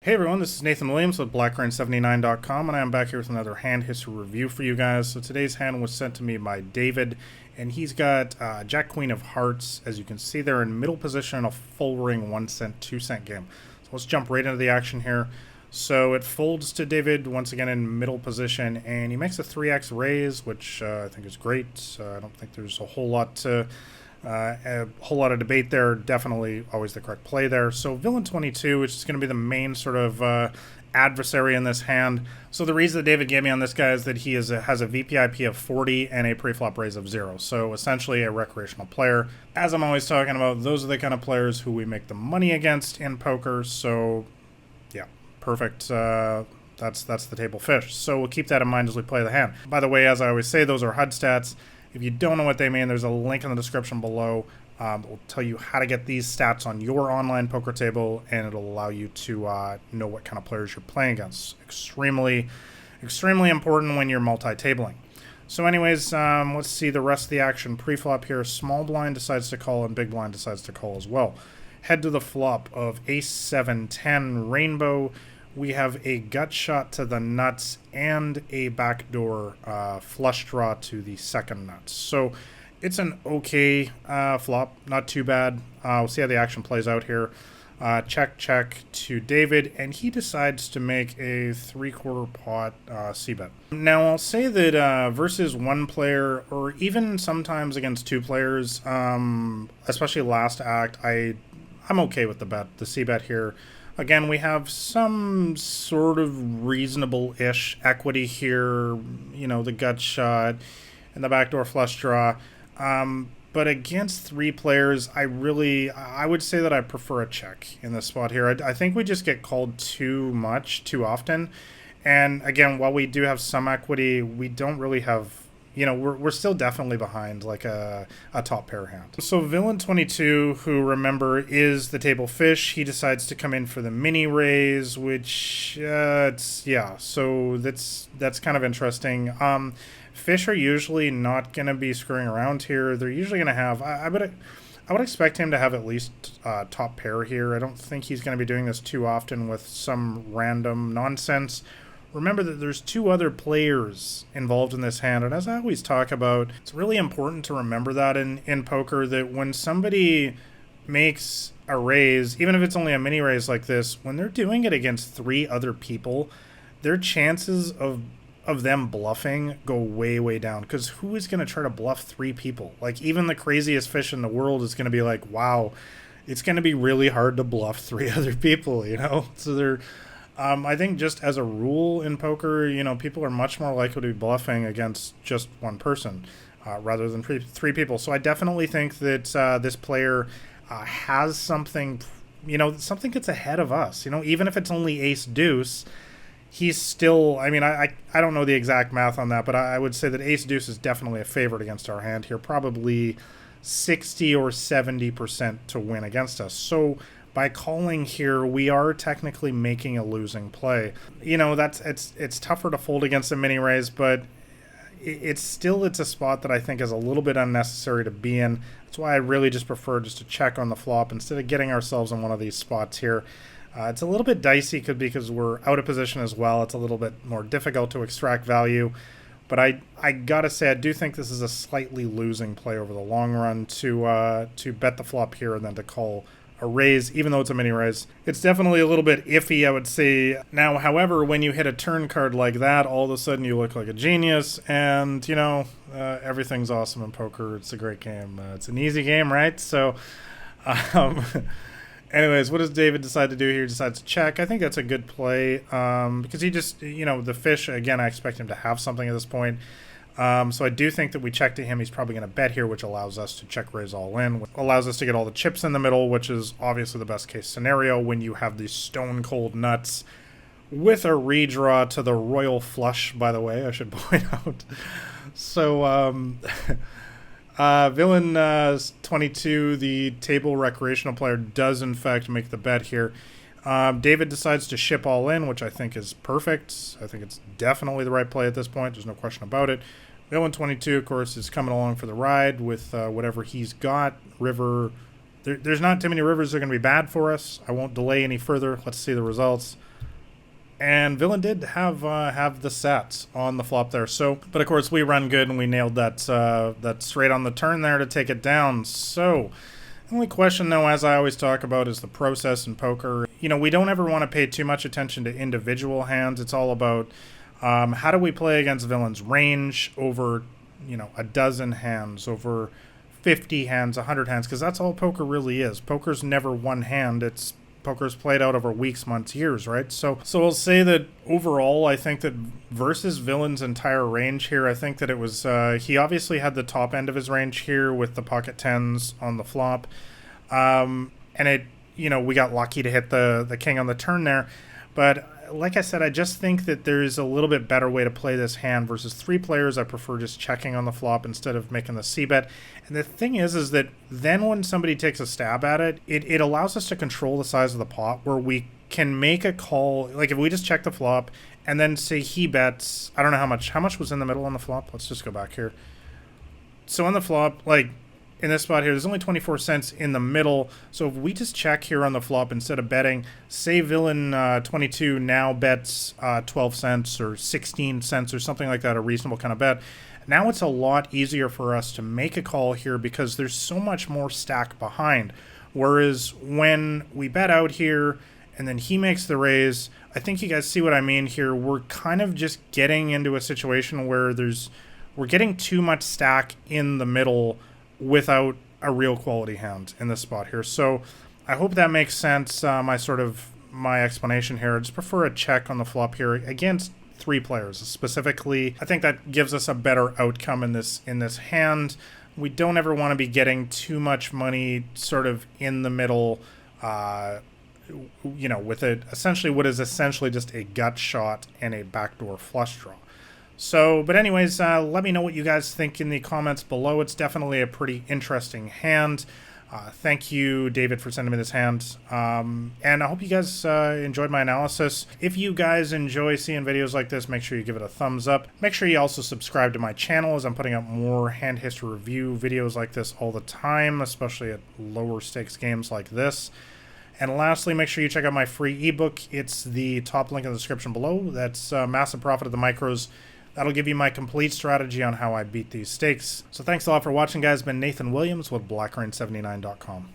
Hey everyone, this is Nathan Williams with BlackRain79.com, and I am back here with another hand history review for you guys. So today's hand was sent to me by David, and he's got Jack Queen of Hearts. As you can see, they're in middle position in a full ring 1 cent, 2 cent game. So let's jump right into the action here. So it folds to David once again in middle position, and he makes a 3x raise, which I think is great. I don't think there's a whole lot of debate there. Definitely always the correct play there. So villain 22, which is going to be the main sort of adversary in this hand. So the reason that David gave me on this guy is that he has a VPIP of 40 and a preflop raise of 0. So essentially a recreational player. As I'm always talking about, those are the kind of players who we make the money against in poker. So yeah, perfect. That's the table fish. So we'll keep that in mind as we play the hand. By the way, as I always say, those are HUD stats. If you don't know what they mean, there's a link in the description below. It will tell you how to get these stats on your online poker table, and it'll allow you to know what kind of players you're playing against. Extremely important when you're multi-tabling. So anyways, let's see the rest of the action. Pre-flop here, small blind decides to call, and big blind decides to call as well. Head to the flop of ace 7 10 rainbow. We have a gut shot to the nuts and a backdoor flush draw to the second nuts. So it's an okay flop, not too bad. We'll see how the action plays out here. Check to David, and he decides to make a 3/4 pot c-bet. Now I'll say that versus one player, or even sometimes against two players, especially last act, I'm okay with the c-bet here. Again, we have some sort of reasonable-ish equity here, you know, the gut shot and the backdoor flush draw. But against three players, I would say that I prefer a check in this spot here. I think we just get called too much, too often. And again, while we do have some equity, we don't really have... You know, we're still definitely behind like a top pair hand. So villain 22, who remember is the table fish, he decides to come in for the mini raise, which so that's kind of interesting. Fish are usually not going to be screwing around here. They're usually going to have I would expect him to have at least top pair here. I don't think he's going to be doing this too often with some random nonsense. Remember that there's two other players involved in this hand, and as I always talk about, it's really important to remember that in poker, that when somebody makes a raise, even if it's only a mini raise like this, when they're doing it against three other people, their chances of them bluffing go way down, because who is going to try to bluff three people? Like, even the craziest fish in the world is going to be like, wow, it's going to be really hard to bluff three other people, you know? So they're... I think just as a rule in poker, you know, people are much more likely to be bluffing against just one person rather than three people. So I definitely think that this player has something, you know, something gets ahead of us. You know, even if it's only ace deuce, he's still, I mean, I don't know the exact math on that, but I would say that ace deuce is definitely a favorite against our hand here, probably 60 or 70% to win against us. So by calling here, we are technically making a losing play. You know, it's tougher to fold against a mini raise, but it's a spot that I think is a little bit unnecessary to be in. That's why I really just prefer just to check on the flop instead of getting ourselves in one of these spots here. It's a little bit dicey because we're out of position as well. It's a little bit more difficult to extract value. But I gotta say, I do think this is a slightly losing play over the long run to bet the flop here and then to call a raise, even though it's a mini raise. It's definitely a little bit iffy, I would say. Now, however, when you hit a turn card like that, all of a sudden you look like a genius, and, you know, everything's awesome in poker. It's a great game. It's an easy game, right? So, anyways, what does David decide to do here? He decides to check. I think that's a good play because he just, you know, the fish, again, I expect him to have something at this point. So I do think that we check to him. He's probably going to bet here, which allows us to check raise all in, which allows us to get all the chips in the middle, which is obviously the best case scenario when you have these stone cold nuts with a redraw to the royal flush, by the way, I should point out. So villain 22, the table recreational player, does in fact make the bet here. David decides to ship all in, which I think is perfect. I think it's definitely the right play at this point. There's no question about it. Villain 22, of course, is coming along for the ride with whatever he's got. There's not too many rivers that are going to be bad for us. I won't delay any further. Let's see the results. And villain did have the sets on the flop there. So, but of course we run good and we nailed that that straight on the turn there to take it down. So, the only question though, as I always talk about, is the process in poker. You know, we don't ever want to pay too much attention to individual hands. It's all about how do we play against villain's range over, you know, a dozen hands, over 50 hands, 100 hands, because that's all poker really is. Poker's never one hand. It's poker's played out over weeks, months, years, right? So I'll say that overall, I think that versus villain's entire range here, I think that it was, he obviously had the top end of his range here with the pocket tens on the flop. And it, you know, we got lucky to hit the king on the turn there. But like I said, I just think that there's a little bit better way to play this hand versus three players. I prefer just checking on the flop instead of making the c-bet. And the thing is that then when somebody takes a stab at it, it allows us to control the size of the pot where we can make a call. Like if we just check the flop and then say he bets, I don't know how much was in the middle on the flop. Let's just go back here. So on the flop, like, in this spot here, there's only 24 cents in the middle. So if we just check here on the flop instead of betting, say villain 22 now bets 12 cents or 16 cents or something like that, a reasonable kind of bet. Now it's a lot easier for us to make a call here because there's so much more stack behind. Whereas when we bet out here and then he makes the raise, I think you guys see what I mean here. We're kind of just getting into a situation where we're getting too much stack in the middle without a real quality hand in this spot here. So I hope that makes sense, my explanation here. I just prefer a check on the flop here against three players specifically. I think that gives us a better outcome in this hand. We don't ever want to be getting too much money sort of in the middle, you know, with what is essentially just a gut shot and a backdoor flush draw. So, but anyways, let me know what you guys think in the comments below. It's definitely a pretty interesting hand. Thank you, David, for sending me this hand. And I hope you guys enjoyed my analysis. If you guys enjoy seeing videos like this, make sure you give it a thumbs up. Make sure you also subscribe to my channel as I'm putting up more hand history review videos like this all the time, especially at lower stakes games like this. And lastly, make sure you check out my free ebook. It's the top link in the description below. That's Massive Profit of the Micros. That'll give you my complete strategy on how I beat these stakes. So thanks a lot for watching, guys. It's been Nathan Williams with BlackRain79.com.